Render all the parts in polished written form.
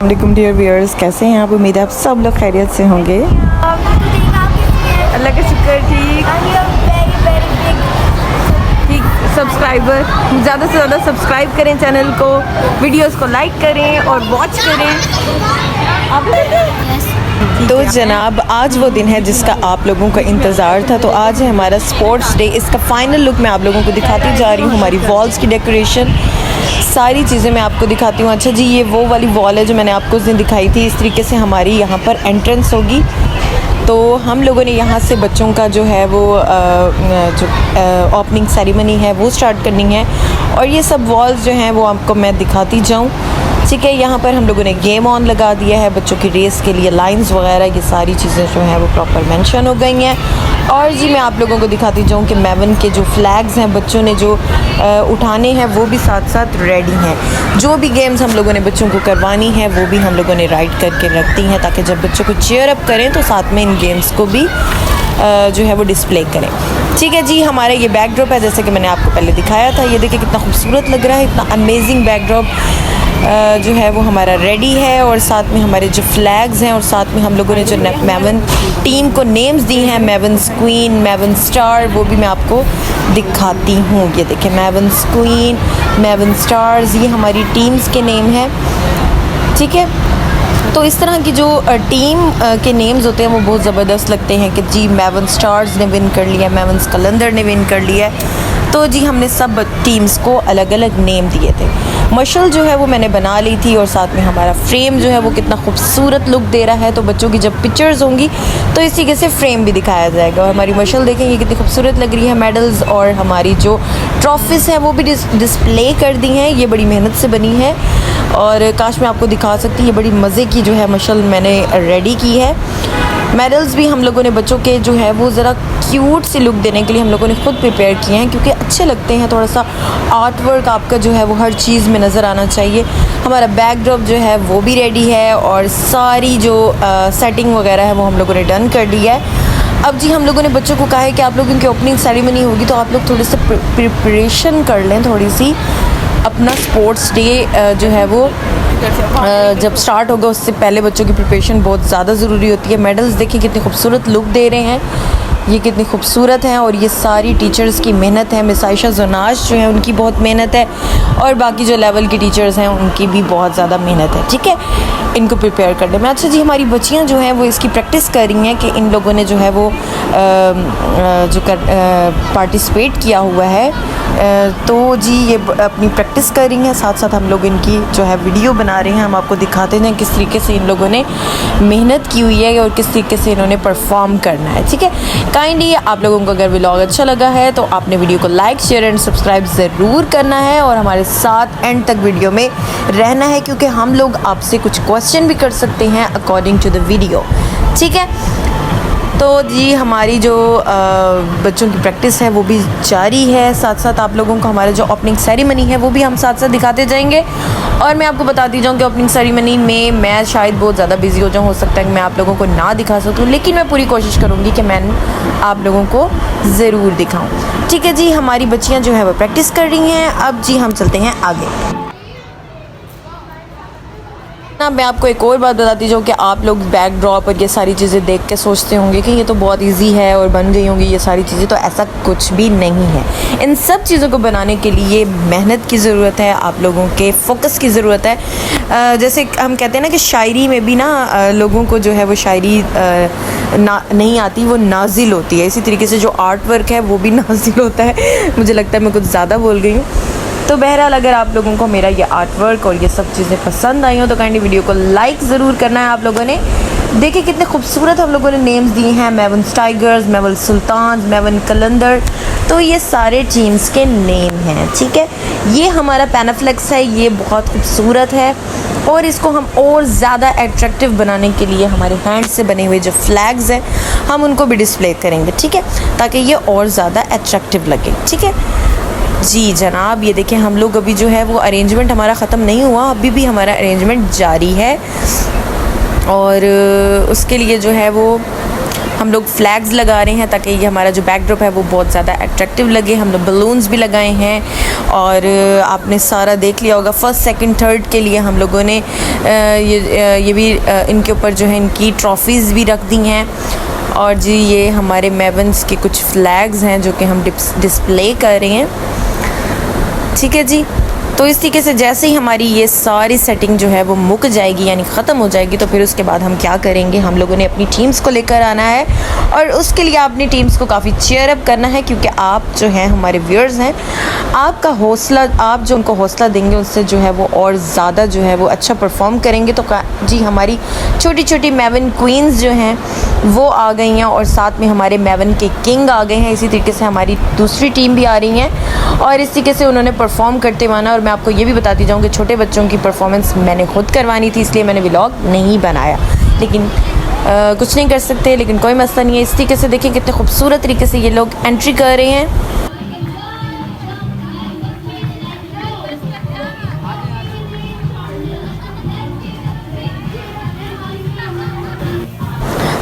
वालेकुम dear viewers, कैसे हैं आप? उम्मीद है आप सब लोग खैरियत से होंगे। अल्लाह का शुक्र। ठीक सब्सक्राइबर ज़्यादा से ज़्यादा सब्सक्राइब करें चैनल को, वीडियोस को लाइक करें और वॉच करें। तो जनाब, आज वो दिन है जिसका आप लोगों का इंतज़ार था। तो आज है हमारा स्पोर्ट्स डे। इसका फ़ाइनल लुक मैं आप लोगों को दिखाती जा रही हूँ। हमारी वॉल्स की डेकोरेशन, सारी चीज़ें मैं आपको दिखाती हूँ। अच्छा जी, ये वो वाली वॉल है जो मैंने आपको उस दिन दिखाई थी। इस तरीके से हमारी यहाँ पर एंट्रेंस होगी। तो हम लोगों ने यहाँ से बच्चों का जो है वो जो ओपनिंग सेरेमनी है वो स्टार्ट करनी है। और ये सब वॉल्स जो हैं वो आपको मैं दिखाती जाऊँ। ठीक है, यहाँ पर हम लोगों ने गेम ऑन लगा दिया है बच्चों की रेस के लिए। लाइंस वगैरह ये सारी चीज़ें जो हैं वो प्रॉपर मेंशन हो गई हैं। और जी मैं आप लोगों को दिखाती जाऊँ कि मेवन के जो फ्लैग्स हैं बच्चों ने जो उठाने हैं वो भी साथ साथ रेडी हैं। जो भी गेम्स हम लोगों ने बच्चों को करवानी है वो भी हम लोगों ने राइट करके रख दी हैं, ताकि जब बच्चों को चीयर अप करें तो साथ में इन गेम्स को भी जो है वो डिस्प्ले करें। ठीक है जी, हमारा ये बैकड्रॉप है जैसे कि मैंने आपको पहले दिखाया था। ये देखिए कितना खूबसूरत लग रहा है, इतना अमेजिंग बैकड्रॉप जो है वो हमारा रेडी है। और साथ में हमारे जो फ्लैग्स हैं और साथ में हम लोगों ने जो मेवन टीम को नेम्स दी हैं, मेवन्स क्वीन, मेवन स्टार, वो भी मैं आपको दिखाती हूँ। ये देखिए मेवन क्वीन, मेवन स्टार्स, ये हमारी टीम्स के नेम हैं। ठीक है, तो इस तरह की जो टीम के नेम्स होते हैं वो बहुत ज़बरदस्त लगते हैं कि जी मेवन स्टार्स ने विन कर लिया, मेवन्स कलंदर ने विन कर लिया। तो जी हमने सब टीम्स को अलग अलग नेम दिए थे। मशल जो है वो मैंने बना ली थी और साथ में हमारा फ्रेम जो है वो कितना खूबसूरत लुक दे रहा है। तो बच्चों की जब पिक्चर्स होंगी तो इस तरीके से फ्रेम भी दिखाया जाएगा। और हमारी मशल देखें ये कितनी खूबसूरत लग रही है। मेडल्स और हमारी जो ट्रॉफीज़ हैं वो भी डिस्प्ले कर दी हैं। ये बड़ी मेहनत से बनी है और काश मैं आपको दिखा सकती। ये बड़ी मज़े की जो है मशल मैंने रेडी की है। मेडल्स भी हम लोगों ने बच्चों के जो है वो ज़रा क्यूट सी लुक देने के लिए हम लोगों ने ख़ुद प्रिपेयर किए हैं, क्योंकि अच्छे लगते हैं। थोड़ा सा आर्ट वर्क आपका जो है वो हर चीज़ में नज़र आना चाहिए। हमारा बैकड्रॉप जो है वो भी रेडी है और सारी जो सेटिंग वगैरह है वो हम लोगों ने डन कर दी है। अब जी हम लोगों ने बच्चों को कहा है कि आप लोगों की ओपनिंग सेरेमनी होगी तो आप लोग थोड़ी सी प्रिपरेशन कर लें, थोड़ी सी अपना स्पोर्ट्स डे जो है वो जब स्टार्ट होगा उससे पहले बच्चों की प्रिपरेशन बहुत ज़्यादा ज़रूरी होती है। मेडल्स देखिए कितने खूबसूरत लुक दे रहे हैं, ये कितनी खूबसूरत हैं। और ये सारी टीचर्स की मेहनत है। मिस आयशा जोनाश जो है उनकी बहुत मेहनत है और बाकी जो लेवल की टीचर्स हैं उनकी भी बहुत ज़्यादा मेहनत है। ठीक है, इनको प्रिपेयर करने में। अच्छा जी, हमारी बच्चियाँ जो हैं वो इसकी प्रैक्टिस कर रही हैं कि इन लोगों ने जो है वो जो पार्टिसिपेट किया हुआ है तो जी ये अपनी प्रैक्टिस कर रही हैं। साथ साथ हम लोग इनकी जो है वीडियो बना रहे हैं। हम आपको दिखाते हैं किस तरीके से इन लोगों ने मेहनत की हुई है और किस तरीके से इन्होंने परफॉर्म करना है। ठीक है, काइंडली आप लोगों को अगर व्लॉग अच्छा लगा है तो आपने वीडियो को लाइक, शेयर एंड सब्सक्राइब ज़रूर करना है और हमारे साथ एंड तक वीडियो में रहना है, क्योंकि हम लोग आपसे कुछ क्वेश्चन भी कर सकते हैं अकॉर्डिंग टू द वीडियो। ठीक है, तो जी हमारी जो बच्चों की प्रैक्टिस है वो भी जारी है। साथ साथ आप लोगों को हमारा जो ओपनिंग सेरेमनी है वो भी हम साथ साथ दिखाते जाएंगे। और मैं आपको बताती जाऊँ कि ओपनिंग सेरेमनी में मैं शायद बहुत ज़्यादा बिजी हो जाऊँ, हो सकता है कि मैं आप लोगों को ना दिखा सकूँ, लेकिन मैं पूरी कोशिश करूँगी कि मैं आप लोगों को ज़रूर दिखाऊँ। ठीक है जी, हमारी बच्चियाँ जो है वो प्रैक्टिस कर रही हैं। अब जी हम चलते हैं आगे। ना मैं आपको एक और बात बताती जाऊँ कि आप लोग बैकड्रॉप और ये सारी चीज़ें देख के सोचते होंगे कि ये तो बहुत इजी है और बन गई होंगी ये सारी चीज़ें, तो ऐसा कुछ भी नहीं है। इन सब चीज़ों को बनाने के लिए मेहनत की ज़रूरत है, आप लोगों के फोकस की ज़रूरत है। जैसे हम कहते हैं ना कि शायरी में भी ना लोगों को जो है वो शायरी नहीं आती, वो नाजिल होती है। इसी तरीके से जो आर्ट वर्क है वो भी नाजिल होता है। मुझे लगता है मैं कुछ ज़्यादा बोल गई हूँ। तो बहरहाल अगर आप लोगों को मेरा ये आर्ट वर्क और ये सब चीज़ें पसंद आई हो तो काइंडली वीडियो को लाइक ज़रूर करना है आप लोगों ने। देखिए कितने खूबसूरत हम लोगों ने नेम्स दिए हैं, मेवन टाइगर्स, मेवन सुल्तान, मेवन कलंदर। तो ये सारे टीम्स के नेम हैं। ठीक है, ये हमारा पैनाफ्लेक्स है, ये बहुत खूबसूरत है और इसको हम और ज़्यादा एट्रैक्टिव बनाने के लिए हमारे हैंड से बने हुए जो फ्लैग्स हैं हम उनको भी डिस्प्ले करेंगे। ठीक है, ताकि ये और ज़्यादा एट्रैक्टिव लगे। ठीक है जी जनाब, ये देखें हम लोग अभी जो है वो अरेंजमेंट हमारा ख़त्म नहीं हुआ, अभी भी हमारा अरेंजमेंट जारी है। और उसके लिए जो है वो हम लोग फ्लैग्स लगा रहे हैं ताकि ये हमारा जो बैकड्रॉप है वो बहुत ज़्यादा अट्रैक्टिव लगे। हम लोग बलून्स भी लगाए हैं और आपने सारा देख लिया होगा। फर्स्ट सेकंड थर्ड के लिए हम लोगों ने ये भी इनके ऊपर जो है इनकी ट्रॉफ़ीज़ भी रख दी हैं। और जी ये हमारे मेवन्स के कुछ फ्लैग्स हैं जो कि हम डिस्प्ले कर रहे हैं। ठीक है जी, तो इस तरीके से जैसे ही हमारी ये सारी सेटिंग जो है वो मुक जाएगी यानी ख़त्म हो जाएगी, तो फिर उसके बाद हम क्या करेंगे, हम लोगों ने अपनी टीम्स को लेकर आना है और उसके लिए अपनी टीम्स को काफ़ी चीयर अप करना है, क्योंकि आप जो हैं हमारे व्यूअर्स हैं। आपका हौसला, आप जो उनको हौसला देंगे उससे जो है वो और ज़्यादा जो है वो अच्छा परफॉर्म करेंगे। तो जी हमारी छोटी छोटी मेवन क्वींस जो हैं वो आ गई हैं और साथ में हमारे मेवन के किंग आ गए हैं। इसी तरीके से हमारी दूसरी टीम भी आ रही हैं और इस तरीके से उन्होंने परफॉर्म करते माना। और मैं आपको ये भी बताती जाऊँ कि छोटे बच्चों की परफॉर्मेंस मैंने खुद करवानी थी, इसलिए मैंने व्लॉग नहीं बनाया, लेकिन कुछ नहीं कर सकते, लेकिन कोई मसला नहीं है। इस तरीके से देखिए कितने खूबसूरत तरीके से ये लोग एंट्री कर रहे हैं।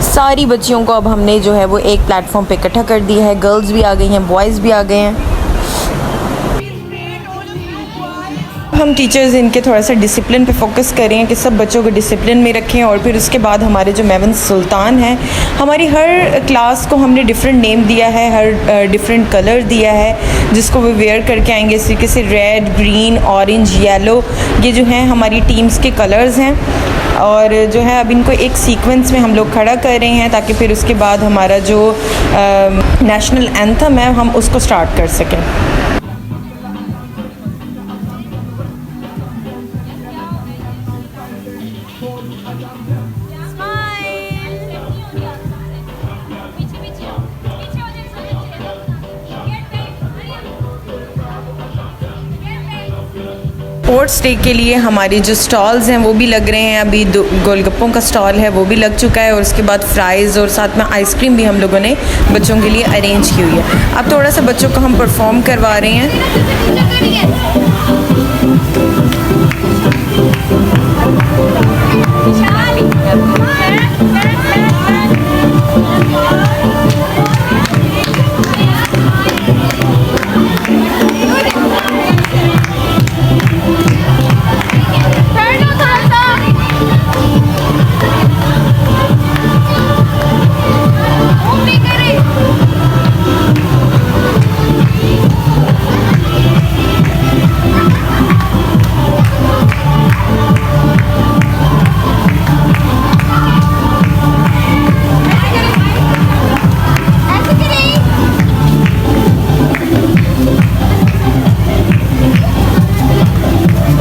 सारी बच्चियों को अब हमने जो है वो एक प्लेटफॉर्म पे इकट्ठा कर दिया है। गर्ल्स भी आ गई हैं, बॉयज़ भी आ गए हैं। हम टीचर्स इनके थोड़ा सा डिसिप्लिन पे फोकस कर रहे हैं कि सब बच्चों को डिसिप्लिन में रखें। और फिर उसके बाद हमारे जो मेवन सुल्तान हैं, हमारी हर क्लास को हमने डिफरेंट नेम दिया है, हर डिफरेंट कलर दिया है जिसको वो वेयर करके आएंगे। इस तरीके से रेड, ग्रीन, ऑरेंज, येलो, ये जो हैं हमारी टीम्स के कलर्स हैं। और जो है अब इनको एक सीक्वेंस में हम लोग खड़ा कर रहे हैं ताकि फिर उसके बाद हमारा जो नेशनल एंथम है हम उसको स्टार्ट कर सकें। स्पोर्ट्स डे के लिए हमारी जो स्टॉल्स हैं वो भी लग रहे हैं। अभी गोलगप्पों का स्टॉल है वो भी लग चुका है और उसके बाद फ्राइज़ और साथ में आइसक्रीम भी हम लोगों ने बच्चों के लिए अरेंज की हुई है। अब थोड़ा सा बच्चों को हम परफॉर्म करवा रहे हैं।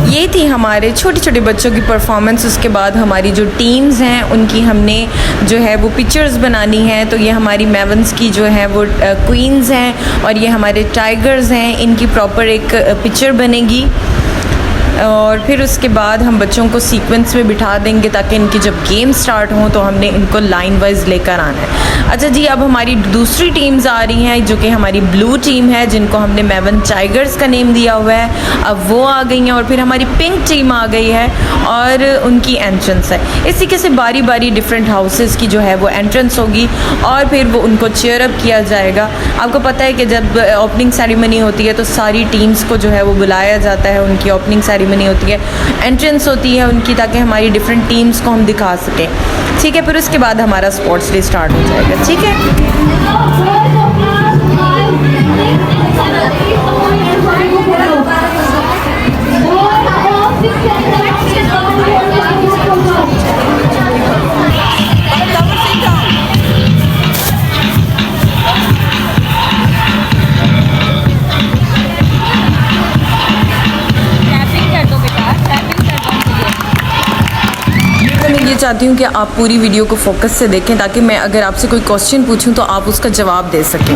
ये थी हमारे छोटे छोटे बच्चों की परफॉर्मेंस। उसके बाद हमारी जो टीम्स हैं उनकी हमने जो है वो पिक्चर्स बनानी है। तो ये हमारी मेवन्स की जो है वो क्वींस हैं और ये हमारे टाइगर्स हैं, इनकी प्रॉपर एक पिक्चर बनेगी। और फिर उसके बाद हम बच्चों को सीक्वेंस में बिठा देंगे ताकि इनकी जब गेम स्टार्ट हो तो हमने इनको लाइन वाइज लेकर आना है। अच्छा जी, अब हमारी दूसरी टीम्स आ रही हैं जो कि हमारी ब्लू टीम है, जिनको हमने मेवन टाइगर्स का नेम दिया हुआ है। अब वो आ गई हैं और फिर हमारी पिंक टीम आ गई है और उनकी एंट्रेंस है। इस तरीके से बारी बारी डिफरेंट हाउसेस की जो है वो एंट्रेंस होगी और फिर वो उनको चेयर अप किया जाएगा। आपको पता है कि जब ओपनिंग सेरेमनी होती है तो सारी टीम्स को जो है वो बुलाया जाता है, उनकी ओपनिंग सेरेमनी होती है, एंट्रेंस होती है उनकी, ताकि हमारी डिफरेंट टीम्स को हम दिखा सकें। ठीक है, फिर उसके बाद हमारा स्पोर्ट्स डे स्टार्ट हो जाएगा। ठीक है, ये चाहती हूँ कि आप पूरी वीडियो को फोकस से देखें ताकि मैं अगर आपसे कोई क्वेश्चन पूछूं तो आप उसका जवाब दे सकें।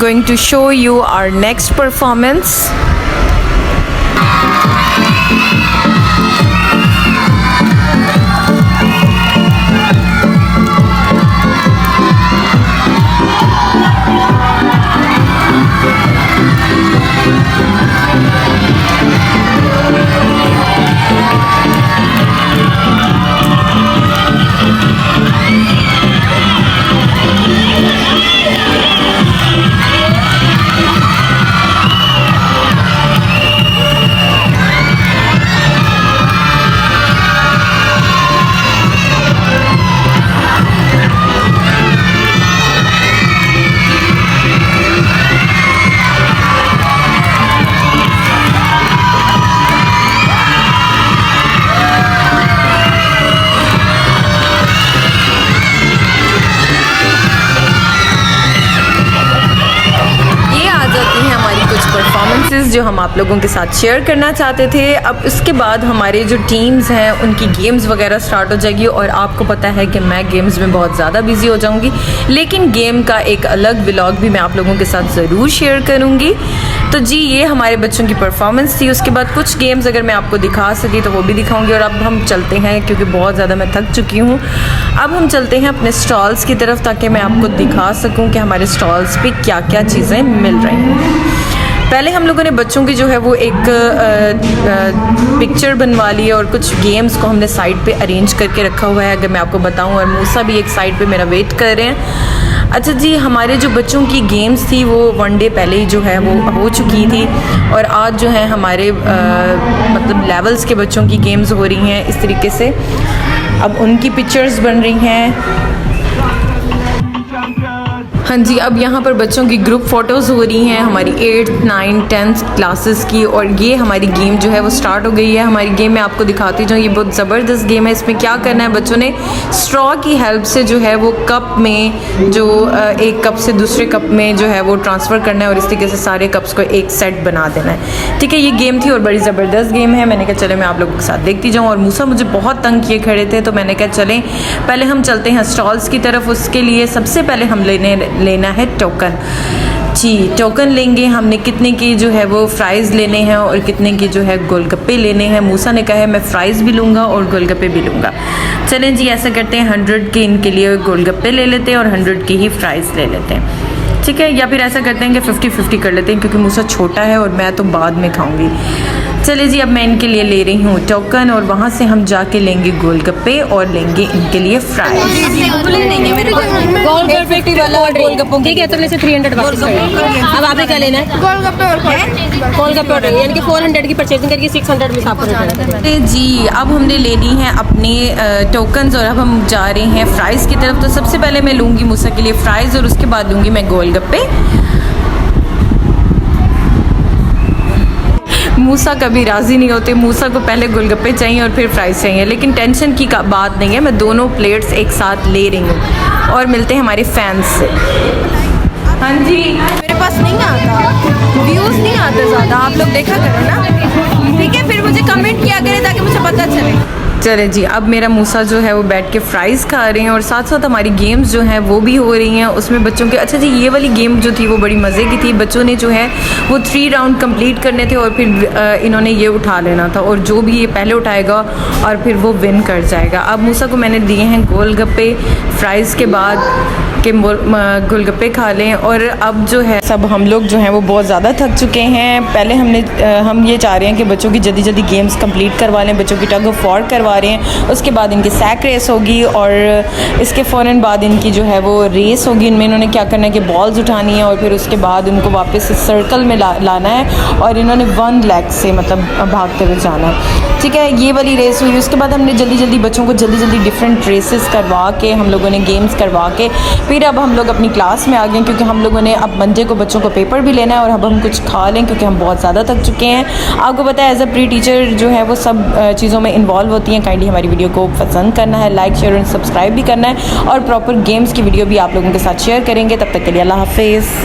going to show you our next performance. जो हम आप लोगों के साथ शेयर करना चाहते थे। अब इसके बाद हमारे जो टीम्स हैं उनकी गेम्स वगैरह स्टार्ट हो जाएगी और आपको पता है कि मैं गेम्स में बहुत ज़्यादा बिजी हो जाऊंगी, लेकिन गेम का एक अलग व्लॉग भी मैं आप लोगों के साथ ज़रूर शेयर करूंगी। तो जी ये हमारे बच्चों की परफॉर्मेंस थी। उसके बाद कुछ गेम्स अगर मैं आपको दिखा सकी तो वो भी दिखाऊंगी। और अब हम चलते हैं, क्योंकि बहुत ज़्यादा मैं थक चुकी हूँ, अब हम चलते हैं अपने स्टॉल्स की तरफ ताकि मैं आपको दिखा सकूँ कि हमारे स्टॉल्स पर क्या क्या चीज़ें मिल रही हैं। पहले हम लोगों ने बच्चों की जो है वो एक पिक्चर बनवा ली है और कुछ गेम्स को हमने साइड पे अरेंज करके रखा हुआ है, अगर मैं आपको बताऊं। और मूसा भी एक साइड पे मेरा वेट कर रहे हैं। अच्छा जी, हमारे जो बच्चों की गेम्स थी वो वन डे पहले ही जो है वो हो चुकी थी और आज जो है हमारे मतलब लेवल्स के बच्चों की गेम्स हो रही हैं इस तरीके से। अब उनकी पिक्चर्स बन रही हैं। हाँ जी, अब यहाँ पर बच्चों की ग्रुप फ़ोटोज़ हो रही हैं हमारी 8th, 9th, 10th क्लासेस की। और ये हमारी गेम जो है वो स्टार्ट हो गई है। हमारी गेम मैं आपको दिखाती जाऊँ, ये बहुत ज़बरदस्त गेम है। इसमें क्या करना है, बच्चों ने स्ट्रॉ की हेल्प से जो है वो कप में जो एक कप से दूसरे कप में जो है वो ट्रांसफ़र करना है और इस तरीके से सारे कप्स को एक सेट बना देना है। ठीक है, ये गेम थी और बड़ी ज़बरदस्त गेम है। मैंने कहा चले मैं आप लोगों के साथ देखती जाऊँ। और मूसा मुझे बहुत तंग किए खड़े थे, तो मैंने कहा चलें पहले हम चलते हैं स्टॉल्स की तरफ। उसके लिए सबसे पहले हम लेना है टोकन। जी टोकन लेंगे हमने। कितने की जो है वो फ्राइज़ लेने हैं और कितने की जो है गोलगप्पे लेने हैं। मूसा ने कहा है मैं फ़्राइज़ भी लूँगा और गोलगप्पे भी लूँगा। चलें जी ऐसा करते हैं, 100 के इनके लिए गोलगप्पे ले लेते हैं और 100 की ही फ्राइज़ ले लेते हैं। ठीक है, या फिर ऐसा करते हैं कि 50-50 कर लेते हैं, क्योंकि मूसा छोटा है और मैं तो बाद में खाऊँगी। चले जी, अब मैं इनके लिए ले रही हूँ टोकन और वहाँ से हम जाके लेंगे गोलगप्पे और लेंगे इनके लिए फ्राई। ठीक है, तो से 300 वापस अब आपने क्या लेना है? गोलगप्पे और यानी कि 400 की परचेजिंग करके 600 में साफ करना। जी अब हमने लेनी है अपने टोकन्स और अब हम जा रहे हैं फ्राइज़ की तरफ। तो सबसे पहले मैं लूँगी मूसा के लिए फ़्राइज़ और उसके बाद लूँगी मैं गोलगप्पे। मूसा कभी राज़ी नहीं होते, मूसा को पहले गोलगप्पे चाहिए और फिर फ्राइज़ चाहिए। लेकिन टेंशन की बात नहीं है, मैं दोनों प्लेट्स एक साथ ले रही हूँ। और मिलते हैं हमारे फैंस से। हाँ जी, मेरे पास नहीं आता, व्यूज़ नहीं आते ज़्यादा, आप लोग देखा करो ना। ठीक है, फिर मुझे कमेंट किया करें ताकि मुझे पता चले। चले जी, अब मेरा मूसा जो है वो बैठ के फ्राइज़ खा रहे हैं और साथ साथ हमारी गेम्स जो हैं वो भी हो रही हैं उसमें बच्चों के। अच्छा जी, ये वाली गेम जो थी वो बड़ी मज़े की थी। बच्चों ने जो है वो 3 राउंड कंप्लीट करने थे और फिर इन्होंने ये उठा लेना था और जो भी ये पहले उठाएगा और फिर वो विन कर जाएगा। अब मूसा को मैंने दिए हैं गोलगप्पे, फ्राइज़ के बाद के गोलगप्पे खा लें। और अब जो है सब हम लोग जो हैं वो बहुत ज़्यादा थक चुके हैं। पहले हम ये चाह रहे हैं कि बच्चों की जल्दी जल्दी गेम्स कंप्लीट करवा लें, बच्चों की टग ऑफ वॉर करवा रहे हैं। उसके बाद इनकी सैक रेस होगी और इसके फ़ौरन बाद इनकी जो है वो रेस होगी। इनमें इन्होंने क्या करना है कि बॉल्स उठानी है और फिर उसके बाद उनको वापस सर्कल में लाना है और इन्होंने 1 लेग से मतलब भागते हुए जाना है। ठीक है, ये वाली रेस हुई। उसके बाद हमने जल्दी जल्दी बच्चों को जल्दी डिफरेंट रेसेस करवा के हम लोगों ने गेम्स करवा के फिर अब हम लोग अपनी क्लास में आ गए, क्योंकि हम लोगों ने अब मंडे को बच्चों को पेपर भी लेना है और अब हम कुछ खा लें क्योंकि हम बहुत ज़्यादा थक चुके हैं। आपको पता है एज अ प्री टीचर जो है वो सब चीज़ों में इन्वॉल्व होती हैं। काइंडली हमारी वीडियो को पसंद करना है, लाइक शेयर और सब्सक्राइब भी करना है और प्रॉपर गेम्स की वीडियो भी आप लोगों के साथ शेयर करेंगे। तब तक के लिए अल्लाह हाफिज़।